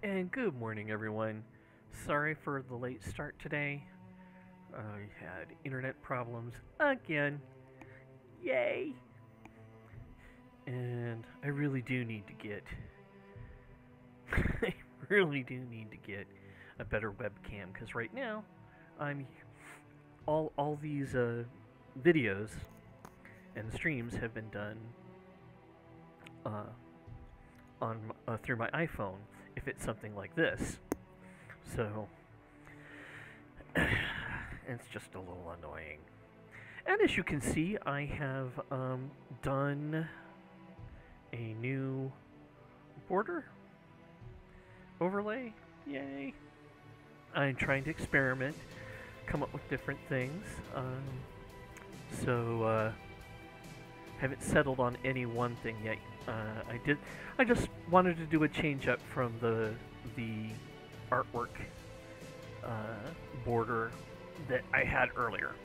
And good morning, everyone. Sorry for the late start today. I had internet problems again. Yay! And I really do need to get. I really do need to get a better webcam because right now, I'm all these videos and streams have been done uh, on through my iPhone. If it's something like this, so it's just a little annoying. And as you can see, I have done a new border overlay. Yay! I'm trying to experiment, come up with different things. So haven't settled on any one thing yet. I just wanted to do a change up from the artwork border that I had earlier.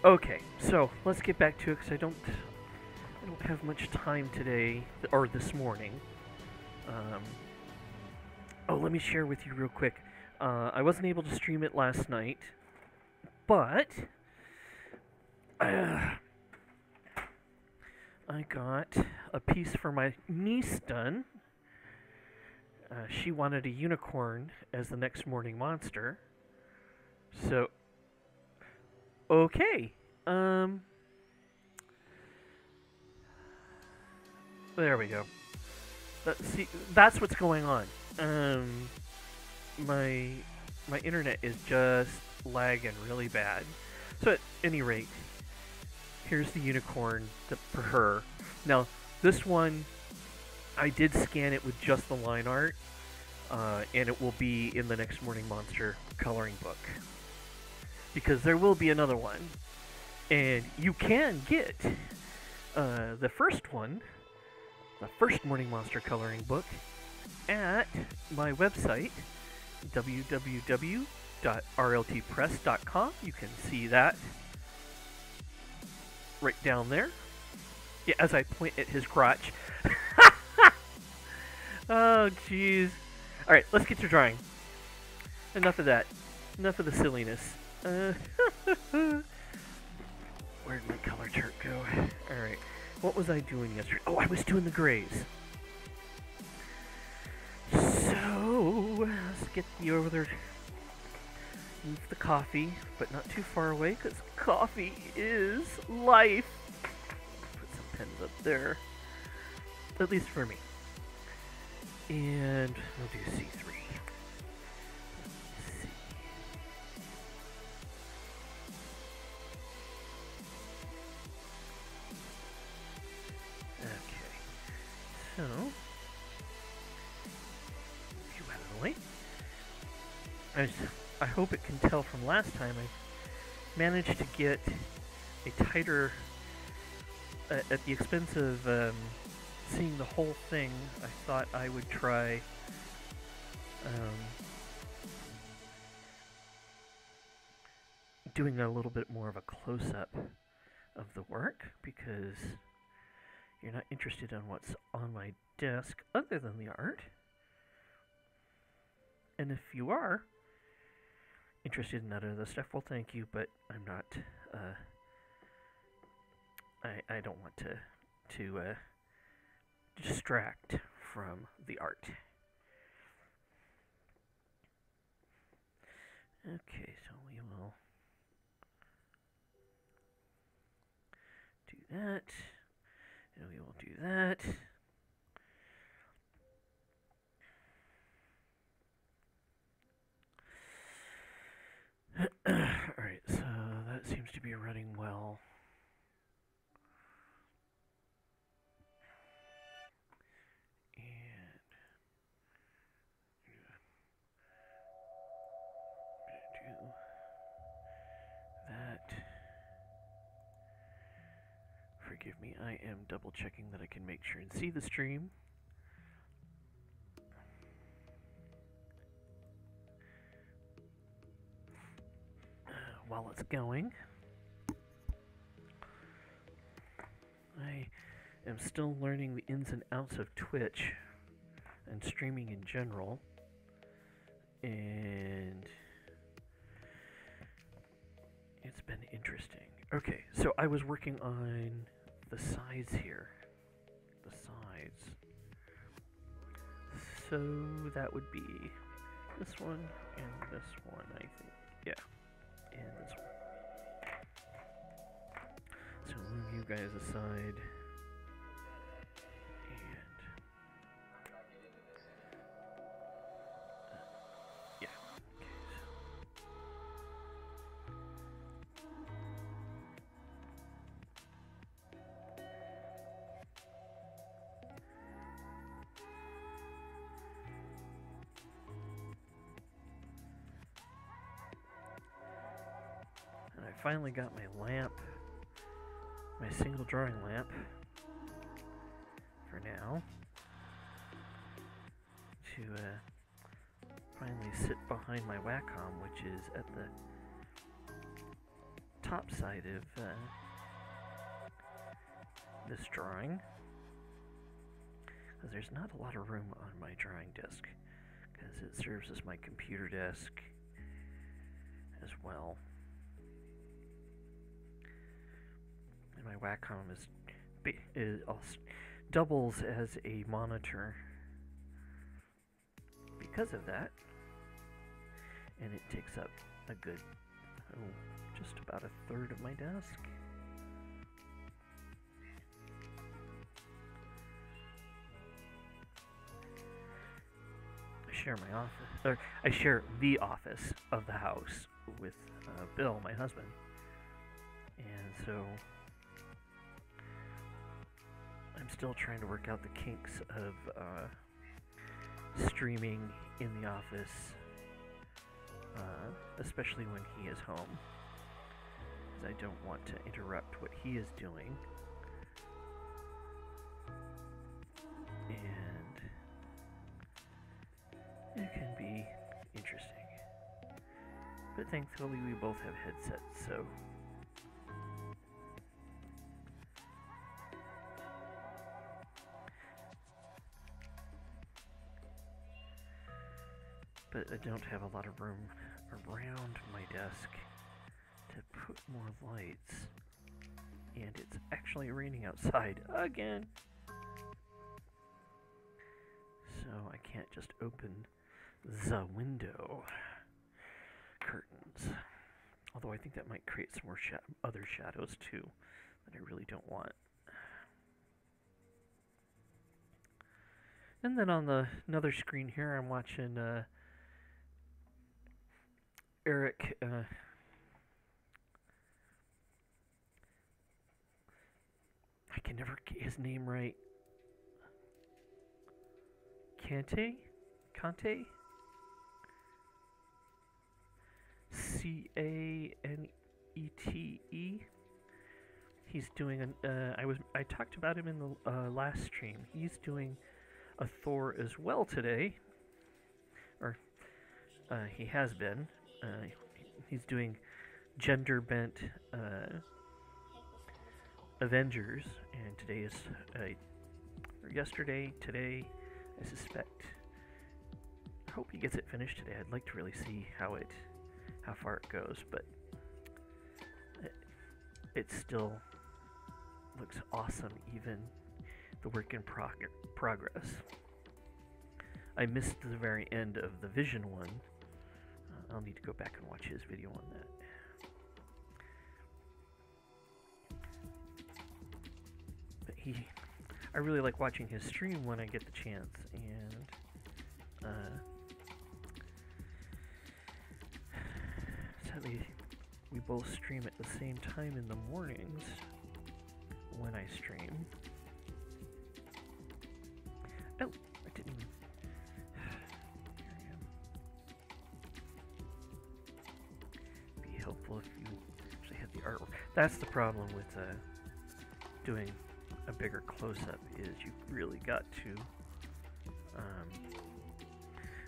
Okay, so let's get back to it because I don't have much time today or this morning. Oh, let me share with you real quick. I wasn't able to stream it last night, but I got a piece for my niece done. She wanted a unicorn as the next morning monster. So, okay. There we go. See, that's what's going on. My internet is just lagging really bad. So at any rate, here's the unicorn for her. Now, this one, I did scan it with just the line art, and it will be in the next morning monster coloring book. Because there will be another one. And you can get the first one, the first morning monster coloring book, at my website, www.rltpress.com. You can see that right down there. Yeah, as I point at his crotch. Oh, jeez. Alright, let's get to drawing. Enough of that. Enough of the silliness. Where'd my color chart go? Alright. What was I doing yesterday? Oh, I was doing the grays. So, let's get you over there. Move the coffee, but not too far away, because coffee is life. Put some pens up there. At least for me. And we'll do C3. C. Okay. So, you out of the way. I hope it can tell from last time I managed to get a tighter, at the expense of seeing the whole thing. I thought I would try doing a little bit more of a close-up of the work, because you're not interested in what's on my desk other than the art. And if you are interested in that other stuff, well, thank you, but I'm not. I don't want to distract from the art. Okay, so we will do that, and we will do that. Alright, so that seems to be running well. And I'm going to do that. Forgive me, I am double checking that I can make sure and see the stream. While it's going, I am still learning the ins and outs of Twitch. and streaming in general. And it's been interesting. Okay, so I was working on the sides here. The sides. So that would be this one and this one, I think. Yeah, and this one. So move you guys aside. And yeah. Okay, and I finally got my lamp. My single drawing lamp for now to finally sit behind my Wacom, which is at the top side of this drawing, because there's not a lot of room on my drawing desk, because it serves as my computer desk as well. And my Wacom doubles as a monitor because of that, and it takes up a good, just about a third of my desk. I share my office, or I share the office of the house with Bill, my husband, and so I'm still trying to work out the kinks of streaming in the office, especially when he is home, because I don't want to interrupt what he is doing. And it can be interesting. But thankfully we both have headsets, so but I don't have a lot of room around my desk to put more lights. And it's actually raining outside again. So I can't just open the window curtains. Although I think that might create some more other shadows too that I really don't want. And then on the another screen here, I'm watching Eric. I can never get his name right. Cante? C-A-N-E-T-E. He's doing an. I talked about him in the last stream. He's doing a Thor as well today, or he has been. He's doing gender bent Avengers, and today is or yesterday, today, I suspect. I hope he gets it finished today. I'd like to really see how far it goes, but it still looks awesome, even the work in progress. I missed the very end of the Vision one. I'll need to go back and watch his video on that. But I really like watching his stream when I get the chance, and sadly, we both stream at the same time in the mornings when I stream. Oh, I didn't even. Here I am. Be helpful if you actually had the artwork. That's the problem with doing a bigger close-up, is you really got to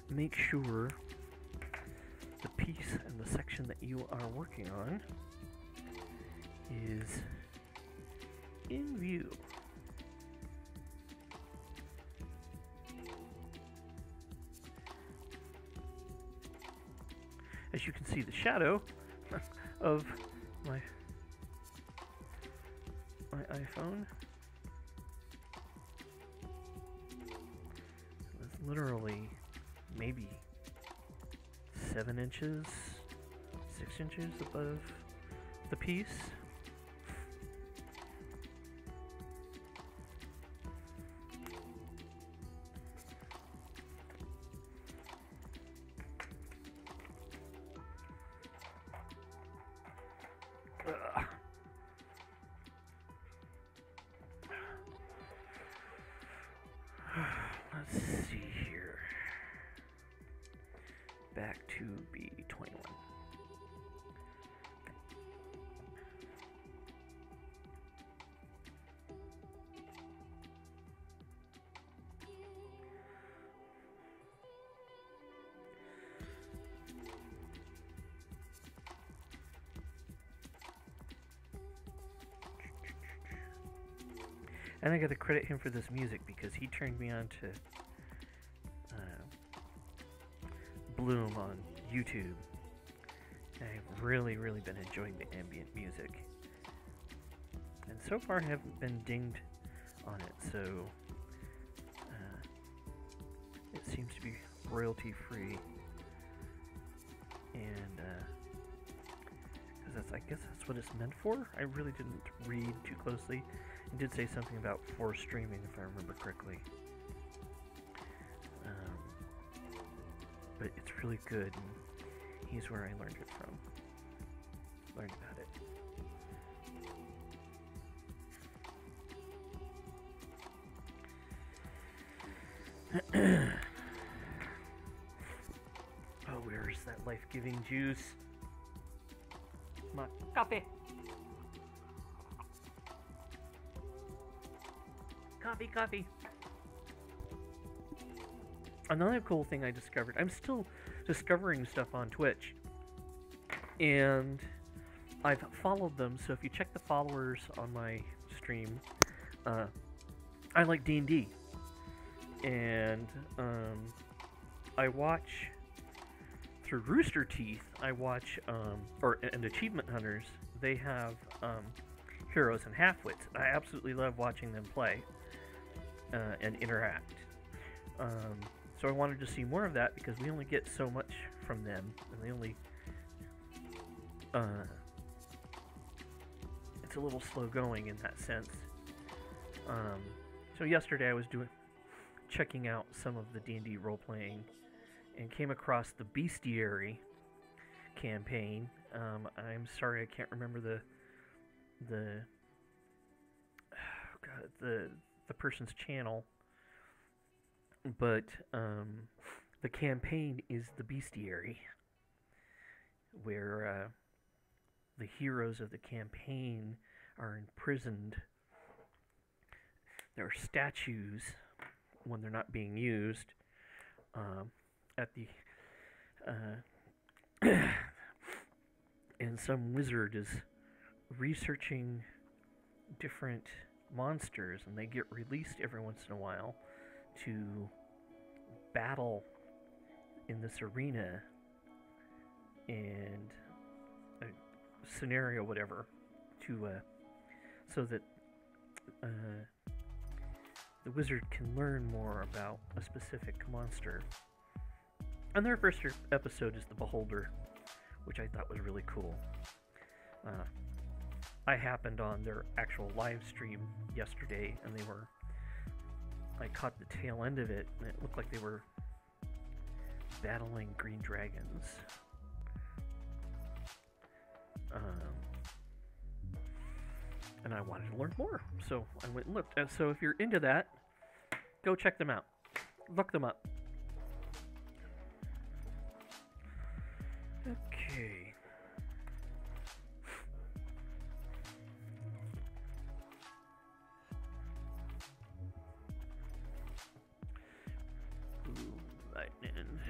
make sure the piece and the section that you are working on is in view. as you can see, the shadow of my iPhone. It's literally maybe 7 inches, 6 inches above the piece. Let's see here. Back to B21. And I gotta credit him for this music because he turned me on to Bloom on YouTube. I've really been enjoying the ambient music. And so far I haven't been dinged on it, so it seems to be royalty free. And I guess that's what it's meant for. I really didn't read too closely. It did say something about forced streaming, if I remember correctly. But it's really good, and he's where I learned it from. Learned about it. Oh, where's that life-giving juice? My coffee! Coffee! Another cool thing I discovered, I'm still discovering stuff on Twitch, and I've followed them, so if you check the followers on my stream, I like D&D, and I watch, through Rooster Teeth, I watch, and Achievement Hunters, they have heroes and halfwits. I absolutely love watching them play and interact. So I wanted to see more of that because we only get so much from them, and they only it's a little slow going in that sense. So yesterday I was checking out some of the D&D role playing and came across the Bestiary campaign. I'm sorry I can't remember the person's channel. But the campaign is the Bestiary, where the heroes of the campaign are imprisoned. There are statues, when they're not being used, at the and some wizard is researching different monsters, and they get released every once in a while to battle in this arena and a scenario, whatever, to so that the wizard can learn more about a specific monster. And their first episode is the Beholder, which I thought was really cool. I happened on their actual live stream yesterday, and I caught the tail end of it, and it looked like they were battling green dragons. And I wanted to learn more, so I went and looked. And so if you're into that, go check them out. Look them up. Okay. Lightning.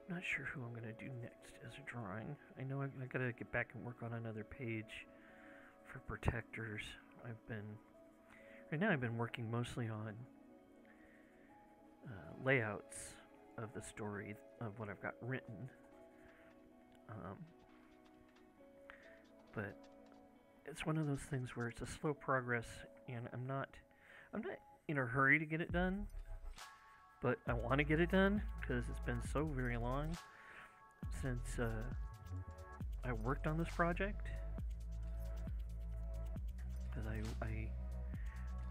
Not sure who I'm going to do next as a drawing. I know I got to get back and work on another page for protectors. I've been Right now I've been working mostly on layouts of the story of what I've got written. But it's one of those things where it's a slow progress, and I'm not in a hurry to get it done, but I want to get it done because it's been so very long since I worked on this project. Because I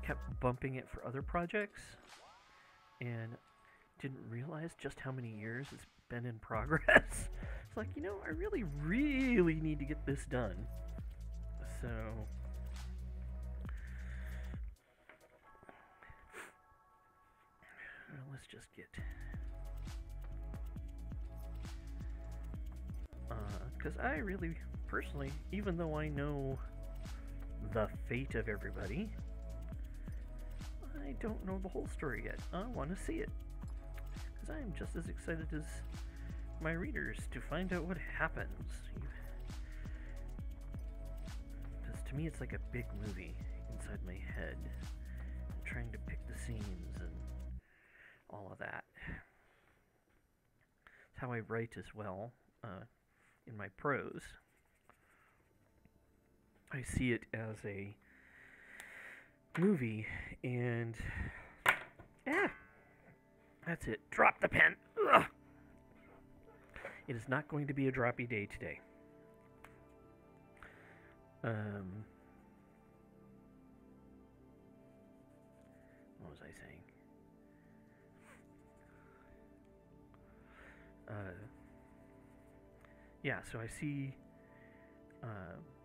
kept bumping it for other projects and didn't realize just how many years it's been in progress. It's like, I really, really need to get this done. So let's just get because I really personally, even though I know the fate of everybody, I don't know the whole story yet. I want to see it because I am just as excited as my readers to find out what happens. Because to me it's like a big movie inside my head, trying to pick the scenes and all of that. It's how I write as well in my prose. I see it as a movie, and that's it. Drop the pen. Ugh. It is not going to be a droppy day today. What was I saying? Yeah, so I see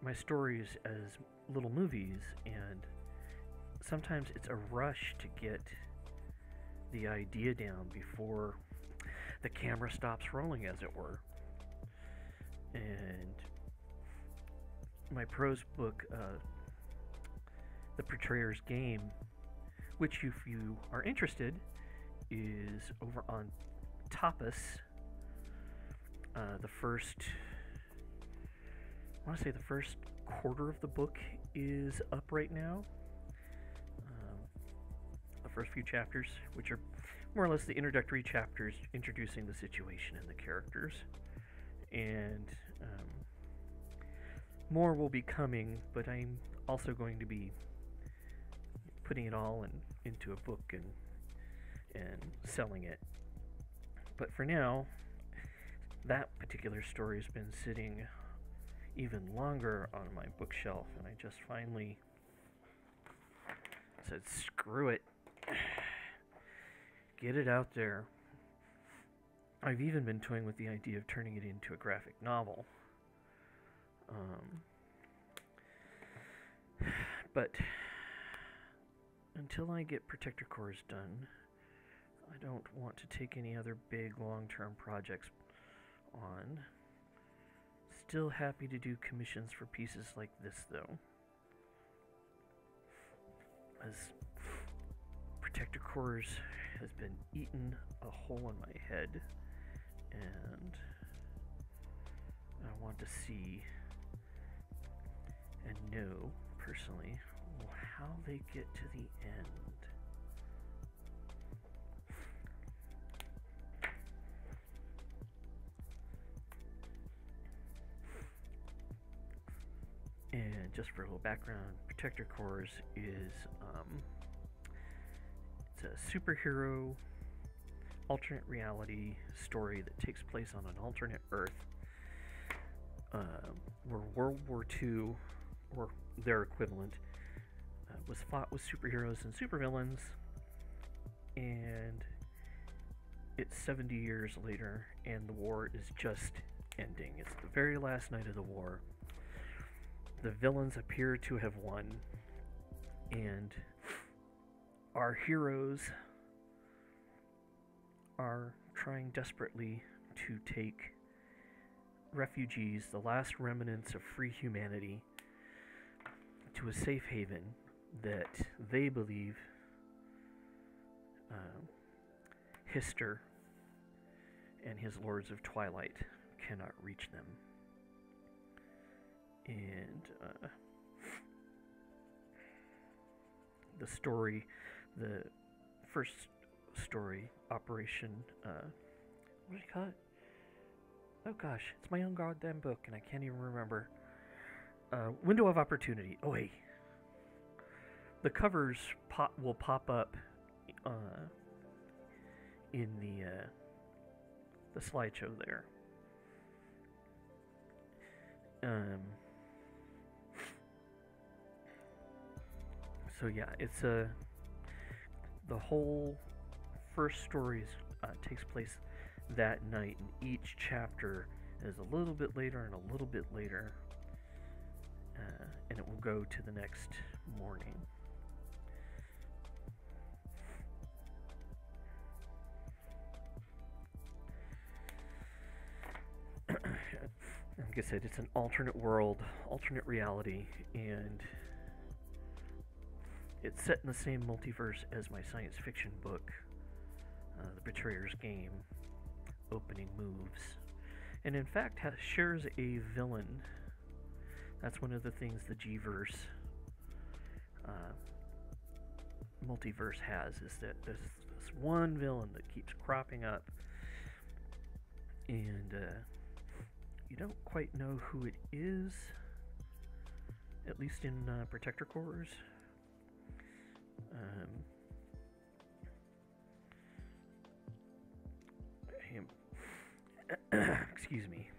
my stories as little movies, and sometimes it's a rush to get the idea down before the camera stops rolling, as it were. And my prose book, The Portrayer's Game, which, if you are interested, is over on Tapas. I want to say the first quarter of the book is up right now. The first few chapters, which are more or less the introductory chapters introducing the situation and the characters. And more will be coming, but I'm also going to be putting it all into a book and selling it. But for now, that particular story has been sitting even longer on my bookshelf, and I just finally said, screw it. Get it out there. I've even been toying with the idea of turning it into a graphic novel. But until I get Protector Cores done, I don't want to take any other big long-term projects on. Still happy to do commissions for pieces like this, though, as Protector Cores has been eating a hole in my head, and I want to see and know personally how they get to the end. And just for a little background, Protector Cores is it's a superhero alternate reality story that takes place on an alternate Earth where World War II, or their equivalent, was fought with superheroes and supervillains, and it's 70 years later, and the war is just ending. It's the very last night of the war. The villains appear to have won, and our heroes are trying desperately to take refugees, the last remnants of free humanity, to a safe haven that they believe Hister and his Lords of Twilight cannot reach them. And the story, the first story, Operation. What did you call it? Oh gosh, it's my own goddamn book, and I can't even remember. Window of Opportunity. Oh wait, the covers will pop up in the slideshow there. So yeah, it's the whole first story takes place that night, and each chapter is a little bit later and a little bit later, and it will go to the next morning. Like I said, it's an alternate world, alternate reality, and it's set in the same multiverse as my science fiction book, The Betrayer's Game, opening moves. And in fact, shares a villain. That's one of the things the G-verse multiverse has, is that there's this one villain that keeps cropping up, and you don't quite know who it is, at least in Protector Corps. Excuse me.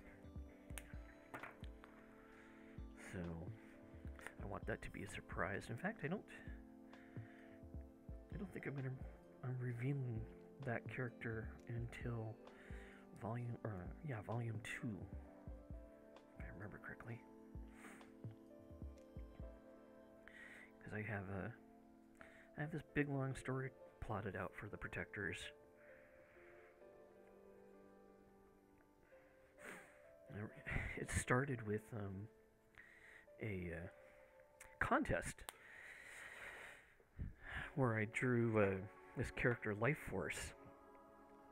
So I want that to be a surprise. In fact, I don't think I'm revealing that character until volume 2, if I remember correctly. Because I have this big long story plotted out for the Protectors. It started with a contest where I drew this character, Life Force,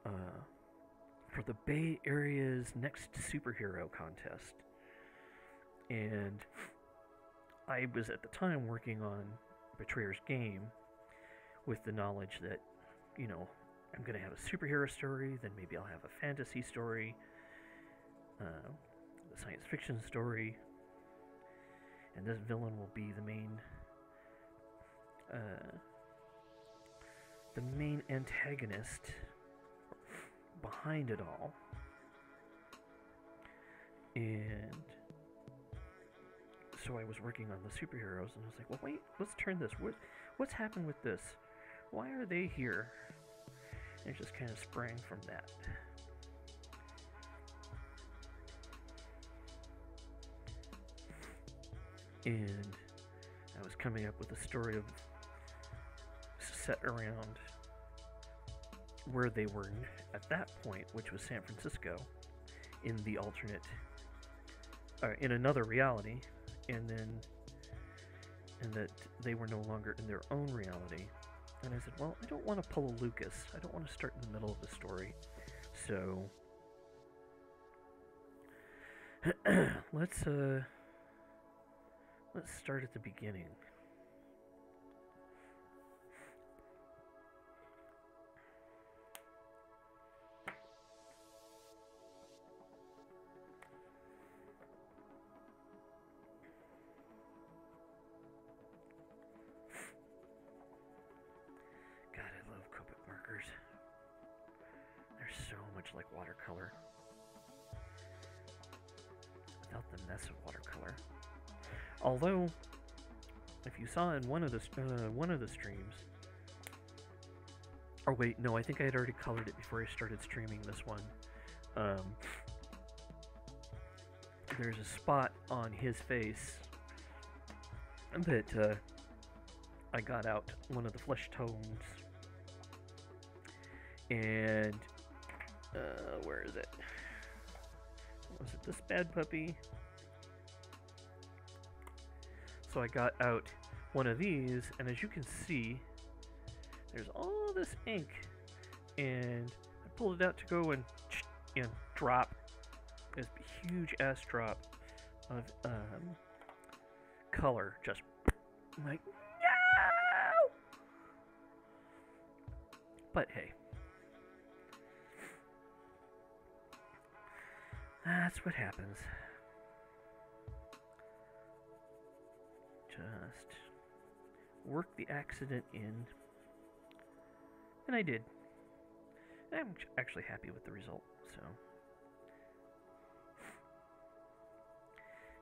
for the Bay Area's next superhero contest. And I was at the time working on Betrayer's Game with the knowledge that, I'm going to have a superhero story, then maybe I'll have a fantasy story, a science fiction story, and this villain will be the main antagonist behind it all. And so I was working on the superheroes, and I was like, well, wait, let's turn this. What's happened with this? Why are they here? And it just kind of sprang from that. And I was coming up with a story of set around where they were at that point, which was San Francisco, in the alternate, in another reality, and that they were no longer in their own reality. And I said, well, I don't want to pull a Lucas. I don't want to start in the middle of the story. So let's start at the beginning. God, I love Copic markers. They're so much like watercolor, without the mess of watercolor. Although, if you saw in one of the streams, or wait, no, I think I had already colored it before I started streaming this one. There's a spot on his face that I got out one of the flesh tones, and where is it? Was it this bad puppy? So I got out one of these, and as you can see, there's all this ink, and I pulled it out to go and drop this huge ass drop of color. Just I'm like, no! But hey, that's what happens. Just work the accident in. And I did. I'm actually happy with the result, so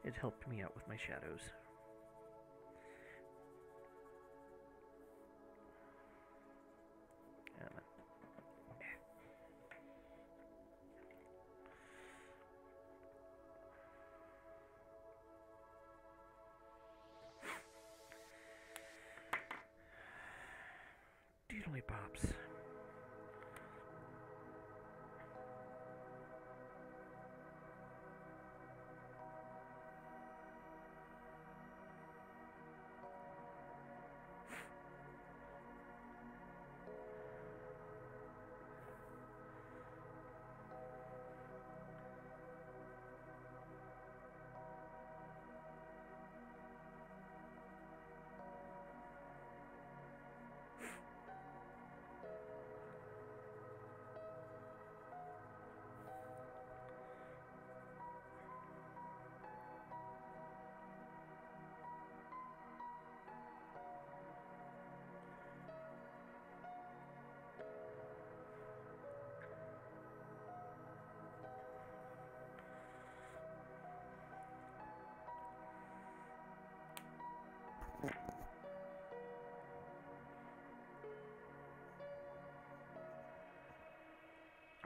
it helped me out with my shadows. Doodly pops.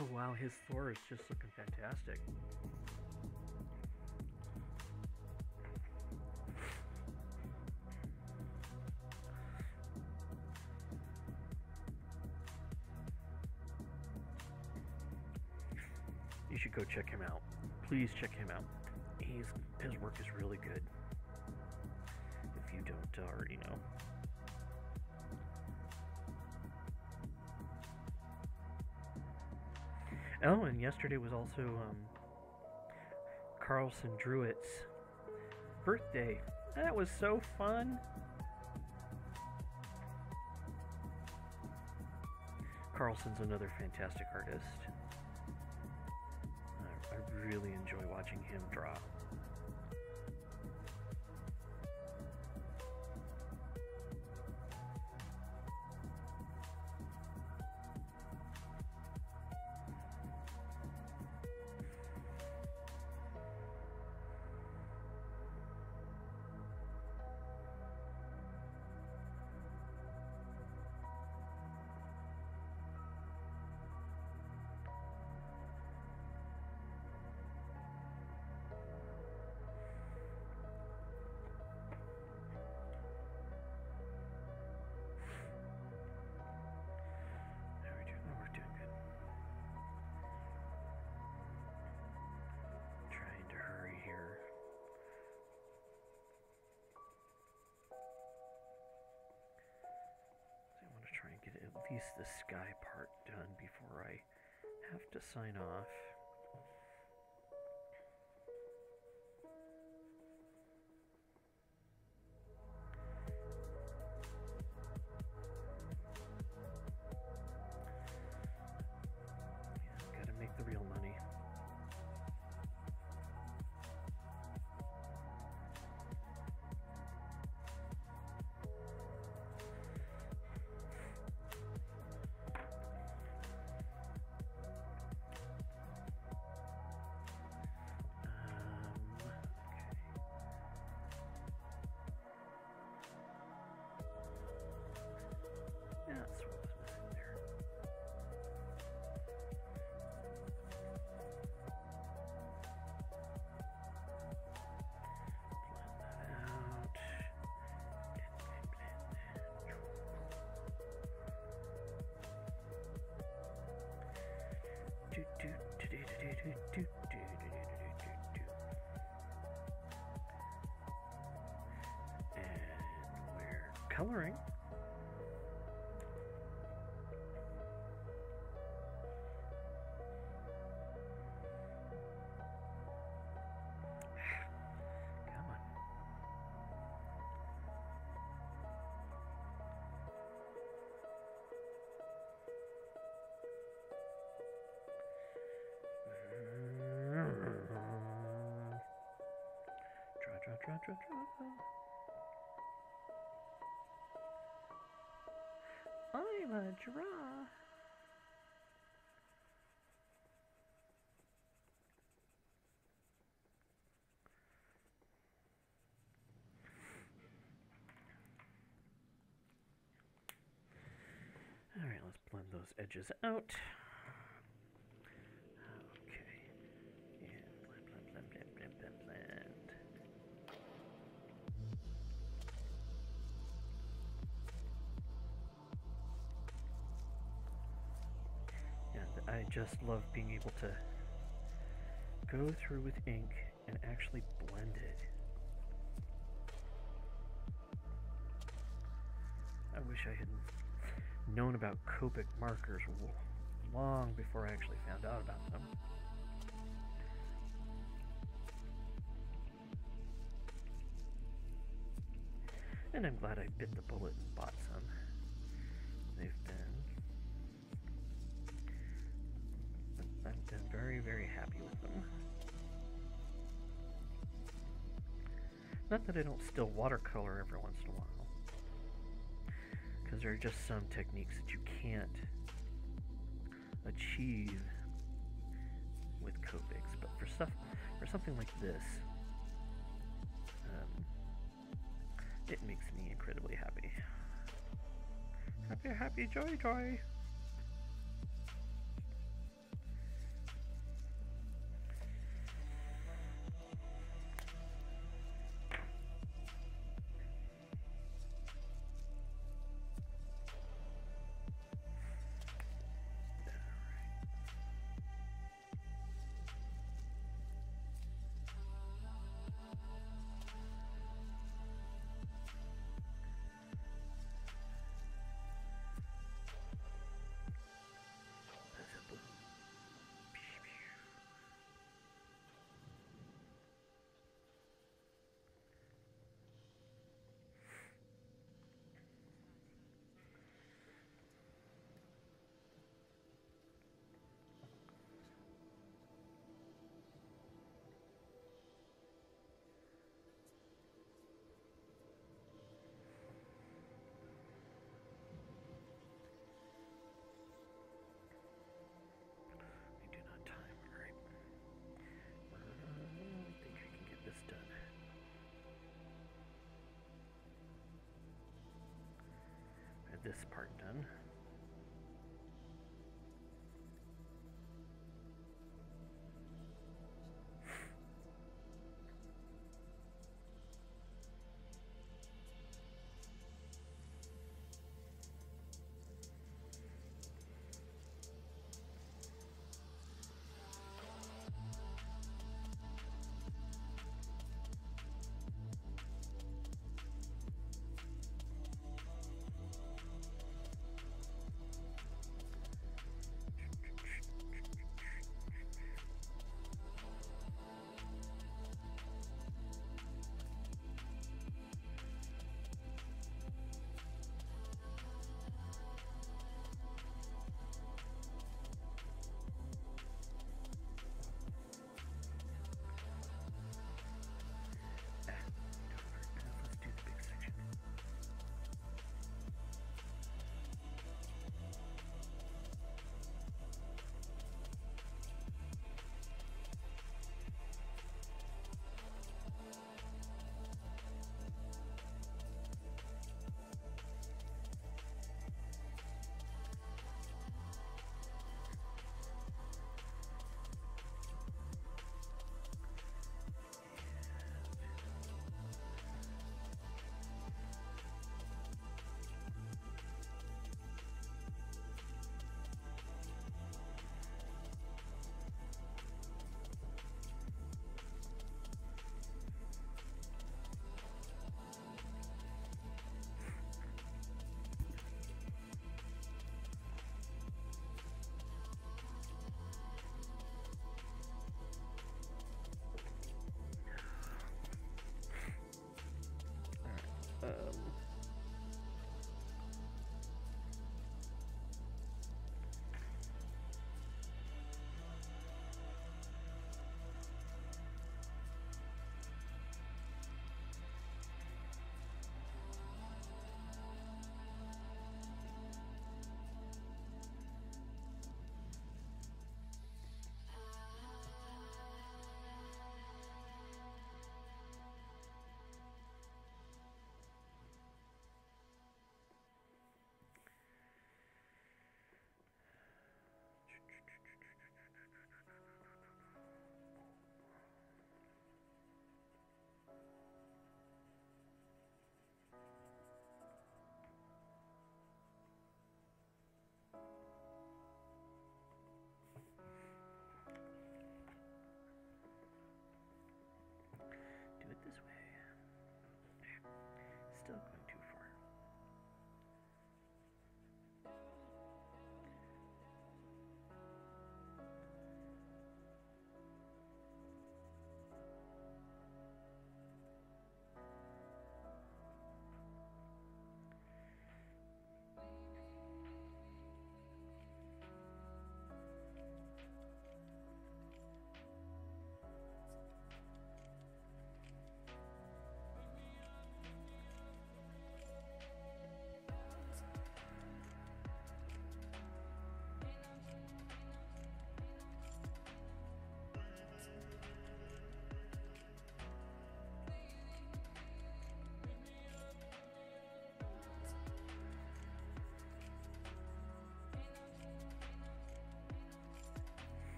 Oh wow, his floor is just looking fantastic. You should go check him out. Please check him out. His work is really good. If you don't already know. Oh, and yesterday was also Carlson Druitt's birthday. That was so fun. Carlson's another fantastic artist. I really enjoy watching him draw. At least the sky part done before I have to sign off. Yeah, gotta make the real money. And we're coloring. Come on. I'm a draw. Alright, let's blend those edges out. Okay. And blend. And I just love being able to go through with ink and actually blend it. I wish I had known about Copic markers long before I actually found out about them. And I'm glad I bit the bullet and bought some. I've been very, very happy with them. Not that I don't still watercolor every once in a while, because there are just some techniques that you can't achieve with Copics. But for something like this, it makes me incredibly happy. Happy, joy. This part done.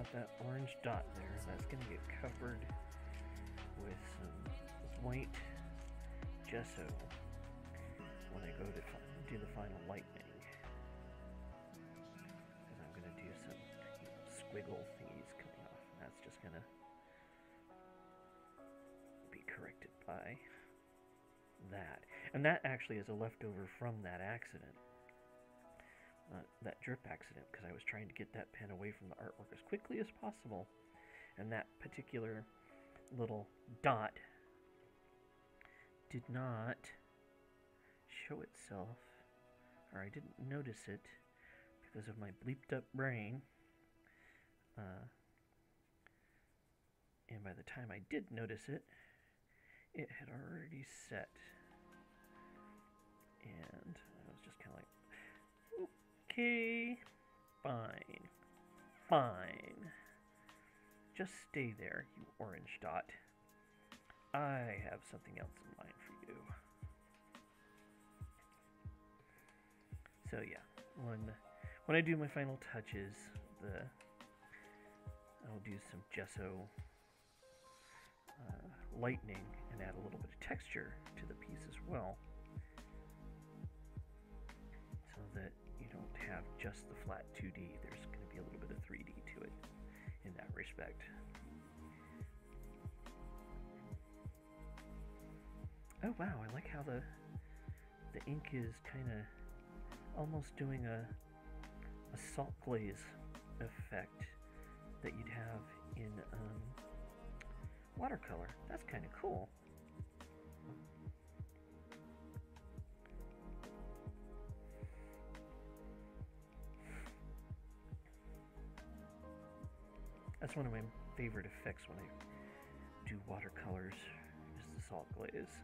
got that orange dot there. That's going to get covered with some white gesso when I go to do the final lightning. Because I'm going to do some squiggle thingies coming off. And that's just going to be corrected by that. And that actually is a leftover from that accident. That drip accident, because I was trying to get that pen away from the artwork as quickly as possible. And that particular little dot did not show itself, or I didn't notice it because of my bleeped up brain. And by the time I did notice it, it had already set. And I was just kind of like, okay, fine, fine. Just stay there, you orange dot. I have something else in mind for you. So yeah, when I do my final touches, I'll do some gesso lightning and add a little bit of texture to the piece as well, so that you don't have just the flat 2D. There's going to be a little bit of 3D to it in that respect. Oh wow, I like how the ink is kind of almost doing a salt glaze effect that you'd have in watercolor. That's kind of cool. That's one of my favorite effects when I do watercolors, is the salt glaze.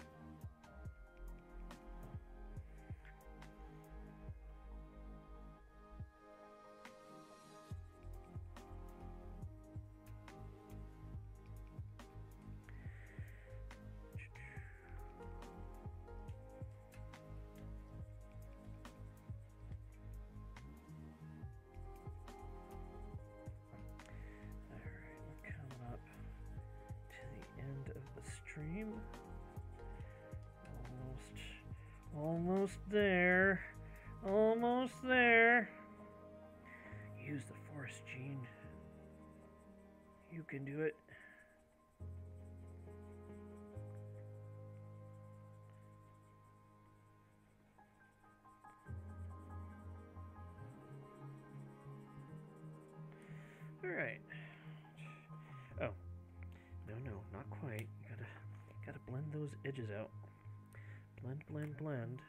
Stream. Almost there. Almost there. Use the force, Gene. You can do it. All right. Oh. No, not quite. You gotta blend those edges out. Blend, blend, blend.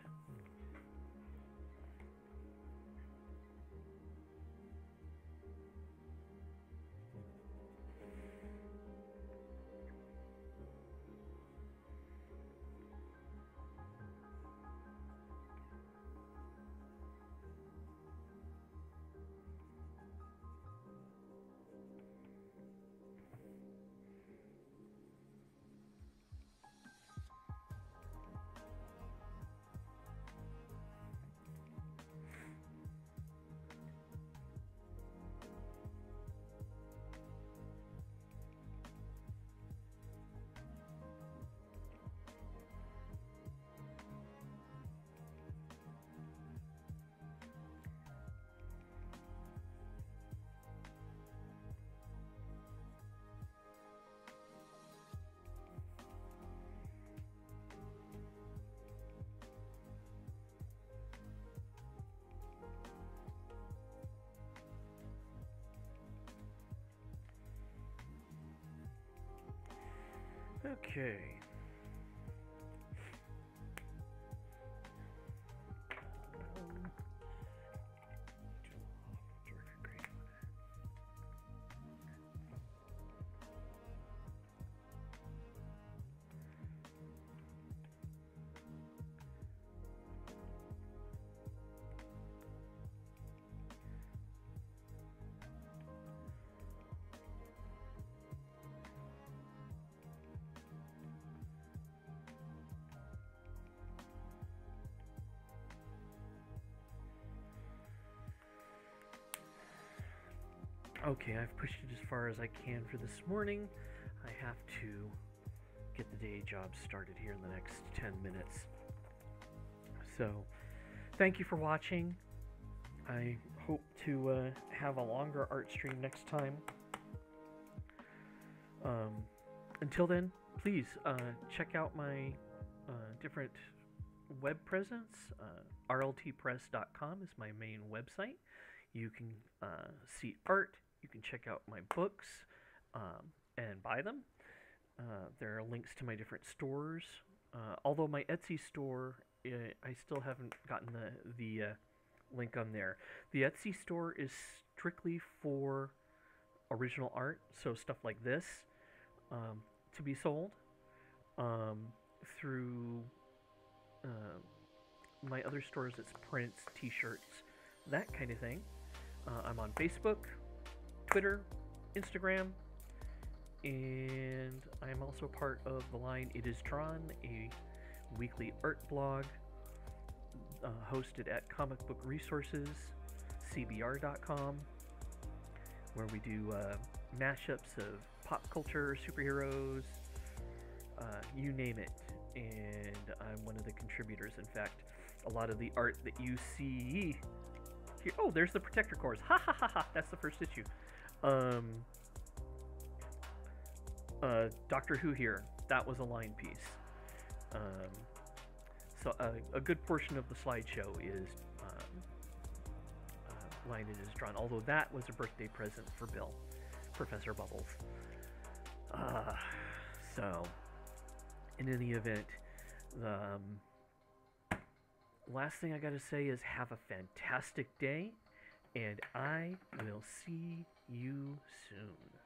Okay. Okay, I've pushed it as far as I can for this morning. I have to get the day job started here in the next 10 minutes. So, thank you for watching. I hope to have a longer art stream next time. Until then, please check out my different web presence. rltpress.com is my main website. You can see art. You can check out my books and buy them. There are links to my different stores. Although my Etsy store, I still haven't gotten the link on there. The Etsy store is strictly for original art, so stuff like this, to be sold through my other stores. It's prints, t-shirts, that kind of thing. I'm on Facebook, Twitter, Instagram, and I'm also part of the line It Is Drawn, a weekly art blog hosted at Comic Book Resources, cbr.com, where we do mashups of pop culture, superheroes, you name it. And I'm one of the contributors. In fact, a lot of the art that you see here. Oh, there's the Protector Corps. Ha ha ha ha. That's the first issue. Doctor Who here. That was a line piece. So a good portion of the slideshow is line It Is Drawn. Although that was a birthday present for Bill, Professor Bubbles. So, in any event, the last thing I gotta say is have a fantastic day, and I will see you soon.